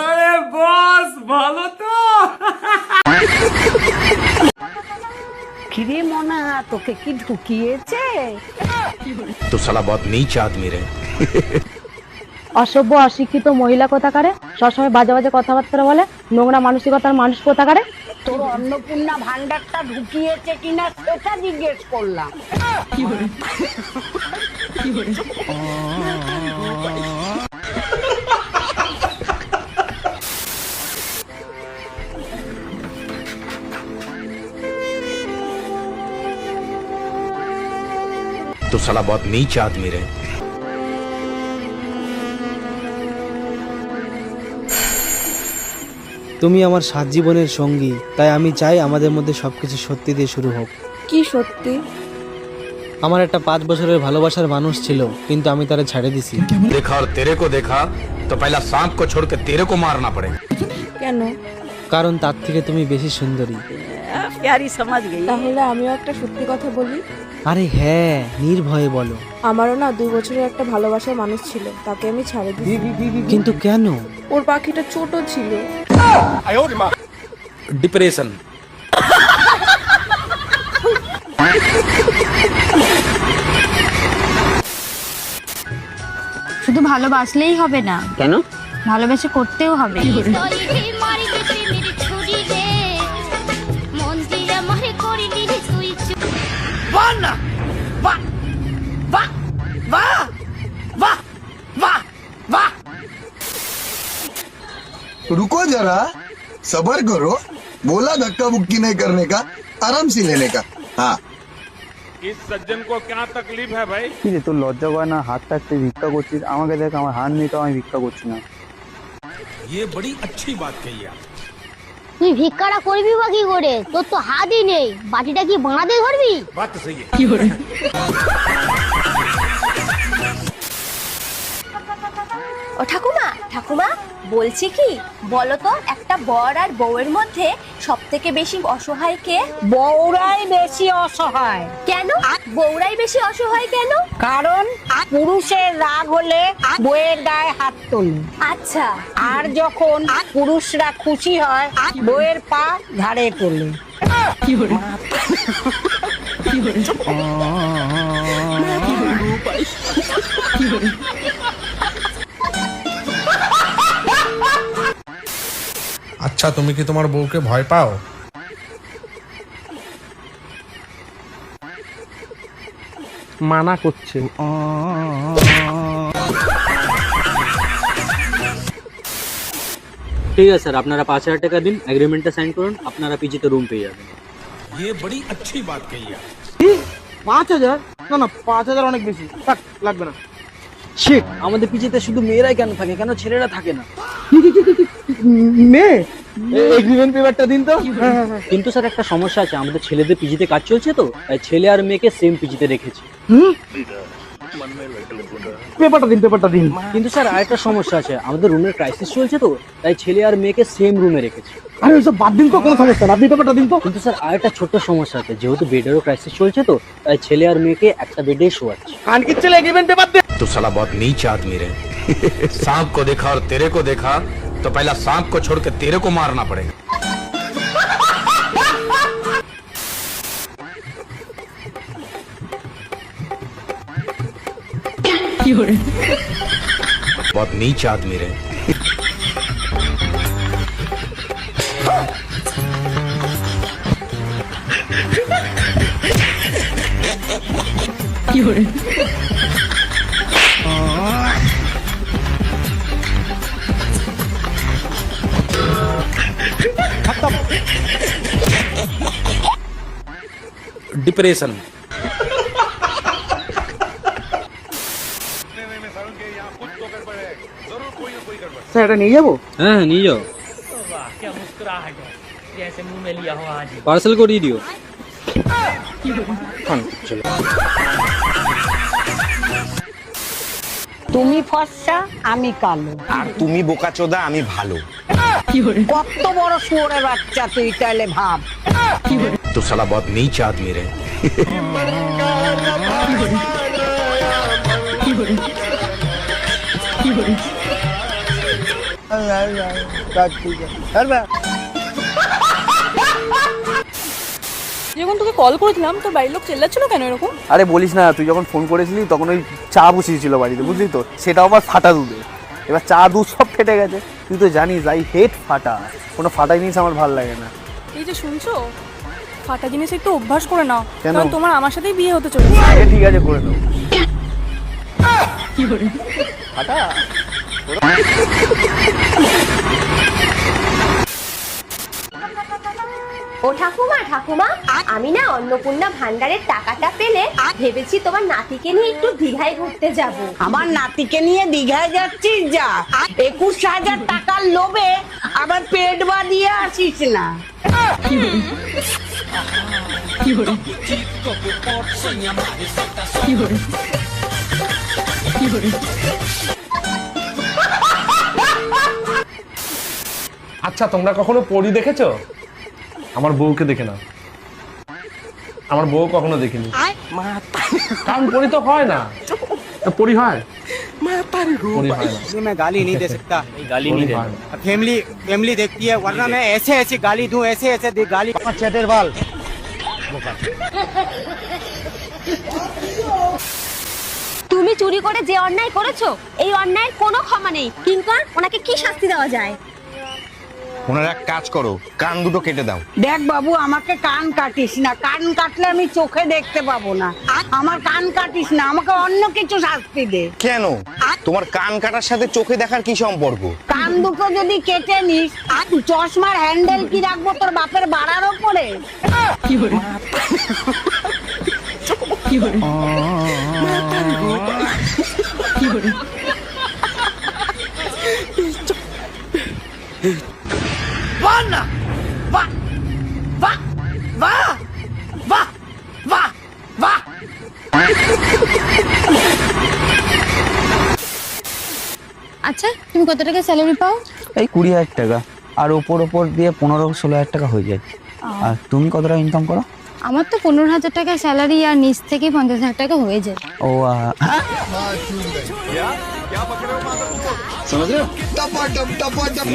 আরে বস ভালো তো? কিরে মনা, তোকে কি ঢুকিয়েছে? तो साला बहुत नीच आदमी रहे। অসভ্য অশিক্ষিত মহিলা কোথাকারে, সবসময় বাজে বাজে কথাবার্তা বলে, নোংরা মানসিকতার মানুষ কোথাকারে। তোর অন্নপূর্ণা ভান্ডারটা ঢুকিয়েছে কিনা সেটা জিজ্ঞেস করলাম। तो साला बहुत नीच आदमी रहे। তুমি আমার সাত জীবনের সঙ্গী, তাই আমি চাই আমাদের মধ্যে সবকিছু সত্যি দিয়ে শুরু হোক। কি সত্যি? আমার একটা 5 বছরের ভালোবাসার মানুষ ছিল, কিন্তু আমি তারে ছেড়ে দিছি। देखा और तेरे को देखा तो पहला सांप को छोड़ के तेरे को मारना पड़ेगा। কেন? কারণ তার থেকে তুমি বেশি সুন্দরী। প্যারি সমাজ গেই। তাহলে আমিও একটা সত্যি কথা বলি। আরে হ্যাঁ, নির্ভয়ে বলো। আমারও না 2 বছরের একটা ভালোবাসার মানুষ ছিল, তাকে আমি ছেড়ে দিয়েছি। কিন্তু কেন? ওর পাখিটা ছোট ছিল। डिप्रेशन। শুধু ভালোবাসলেই হবে না, কেন? ভালোবেসে করতেও হবে। रुको जरा, सबर करो। बोला धक्का मुक्की नहीं करने का, आराम से लेने का। हाँ, इस सज्जन को क्या तकलीफ है भाई? কি রে, তোর লজ্জা করে না? হাত থাকতে ভিক্ষা করছিস, আমাকে দেখ, আমার হাত নেই তো আমি ভিক্ষা করছি না। ये बड़ी अच्छी बात कही आप। তুই ভিক্ষাটা করবি বা কি করে? তোর তো হাতই নেই, বাটিটা কি বানাতে ধরবি? बात तो सही है। ও ঠাকুমা, ঠাকুমা বলছি কি, বলো তো একটা বর আর বউয়ের মধ্যে সব থেকে বেশি অসহায় কে? বউরাই বেশি অসহায়। কেন বউরাই বেশি অসহায় কেন? কারণ পুরুষের রাগ হলে বউয়ের গায়ে হাত তোলে, আচ্ছা, আর যখন পুরুষরা খুশি হয় বউয়ের পা ঘাড়ে তোলে। আচ্ছা, তুমি কি তোমার বউকে ভয় পাও? মানা করছে। ঠিক আছে স্যার, আপনারা 5,000 টাকা দিন, এগ্রিমেন্টটা সাইন করুন, আপনারা পিজিতে রুম পেয়ে যাবেন। ये बड़ी अच्छी बात कही आप। 5,000? না না, 5,000 অনেক বেশি, থাক, লাগবে না। শিট, আমাদের পিজিতে শুধু মেয়েরাই কেন থাকে, কেন ছেলেরা থাকে না? মেয়ে, এগ্রিমেন্ট পেপারটা দিন তো। কিন্তু স্যার একটা সমস্যা আছে, আমাদের ছেলেদের পিজিতে কাজ চলছে তো, তাই ছেলে আর মেয়েকে সেম পিজিতে রেখেছি। পেপারটা দিন, পেপারটা দিন। কিন্তু স্যার আরেকটা সমস্যা আছে, আমাদের রুমের ক্রাইসিস চলছে তো, তাই ছেলে আর মেয়েকে সেম রুমে রেখেছি। আরে ওইসব বাদ দিন তো, কোনো সমস্যা না, আপনি পেপারটা দিন তো। কিন্তু স্যার আরেকটা ছোট্ট সমস্যা আছে, যেহেতু বেডেরও ক্রাইসিস চলছে তো, তাই ছেলে আর মেয়েকে একটা বেডে শোয়াচ্ছি। কানকির ছেলে এগ্রিমেন্ট পেপার দে। तो साला बहुत नीच आदमी रहे। सांप को देखा और तेरे को देखा तो पहला सांप को छोड़ के तेरे को मारना पड़ेगा। बहुत नीच आदमी रहे। डिप्रेशन। স্যার, এটা নিয়ে যাবো? হ্যাঁ নিয়ে যাও। क्या मुस्कुराहट है, जैसे मुंह में लिया हो आज ही। পার্সেল করিয়ে দিও। তুমি ফর্সা, আমি কালো, আর তুমি বোকাচোদা, আমি ভালো। কত বড় শুয়োরের বাচ্চা তুই, তাহলে ভাব। तो साला बहुत नीच आदमी रहे। যখন তোকে কল করেছিলাম তোর বাড়ির লোক চেল্লাচ্ছিল কেন এরকম? আরে বলিস না, তুই যখন ফোন করেছিলি তখন ওই চা বসিয়েছিল বাড়িতে, বুঝলি তো, সেটাও আবার ফাটা দুধে। এবার চা দুধ সব ফেটে গেছে। তুই তো জানিস আই হেট ফাটা, কোনো ফাটা জিনিস আমার ভালো লাগে না। এই যে শুনছো, ফাটা জিনিস একটু অভ্যাস করে নাও, কেন? কারণ তোমার আমার সাথেই বিয়ে হতে চলেছে। ঠিক আছে, করে নেবো। ফাটা ও ঠাকুমা ঠাকুমা, আমি না অন্নপূর্ণা ভান্ডারের টাকাটা পেলে ভেবেছি তোমার নাতিকে নিয়ে একটু দীঘায় ঘুরতে যাব। আমার নাতিকে নিয়ে দীঘায় যাচ্ছিস? যা, 21,000 টাকার লোভে আবার পেট বাঁধিয়ে আসিস না। আচ্ছা তোমরা কখনো পরী দেখেছো? আমার বউকে দেখে না, আমার বউ কখনো দেখিনি। কারণ পরী তো হয় না। তো পরী হয়? পরী হয় না। मैं गाली नहीं दे सकता, গালি নিয়ে দেন। फैमिली देखती है, वरना मैं ऐसे ऐसे गाली दूं, ऐसे ऐसे गाली। चेटेर बाल। তুমি চুরি করে যে অন্যায় করেছো, এই অন্যায়ের কোনো ক্ষমা নেই। কিংকর, ওনাকে কি শাস্তি দেওয়া যায়? ওনারা এক কাজ করো, কান দুটো কেটে দাও। দেখ বাবু, আমাকে কান কাটিস না। কান কাটলে আমি চোখে দেখতে পাবো না। আমার কান কাটিস না, আমাকে অন্য কিছু শাস্তি দে। কেন? তোমার কান কাটার সাথে চোখে দেখার কি সম্পর্ক? কান দুটো যদি কেটে নিস, চশমার হ্যান্ডেল কি রাখবো তোর বাপের বাড়ার ওপরে? আচ্ছা, তুমি কত টাকা স্যালারি পাও? এই 20,000 টাকা, আর ওপর দিয়ে 15-16,000 টাকা হয়ে যায়। আর তুমি কত টাকা ইনকাম করো? আমার তো 15,000 টাকা স্যালারি, আর নিচ থেকে 50,000 টাকা হয়ে যায়। ও समझ रहे हो? टपाटप टपाटप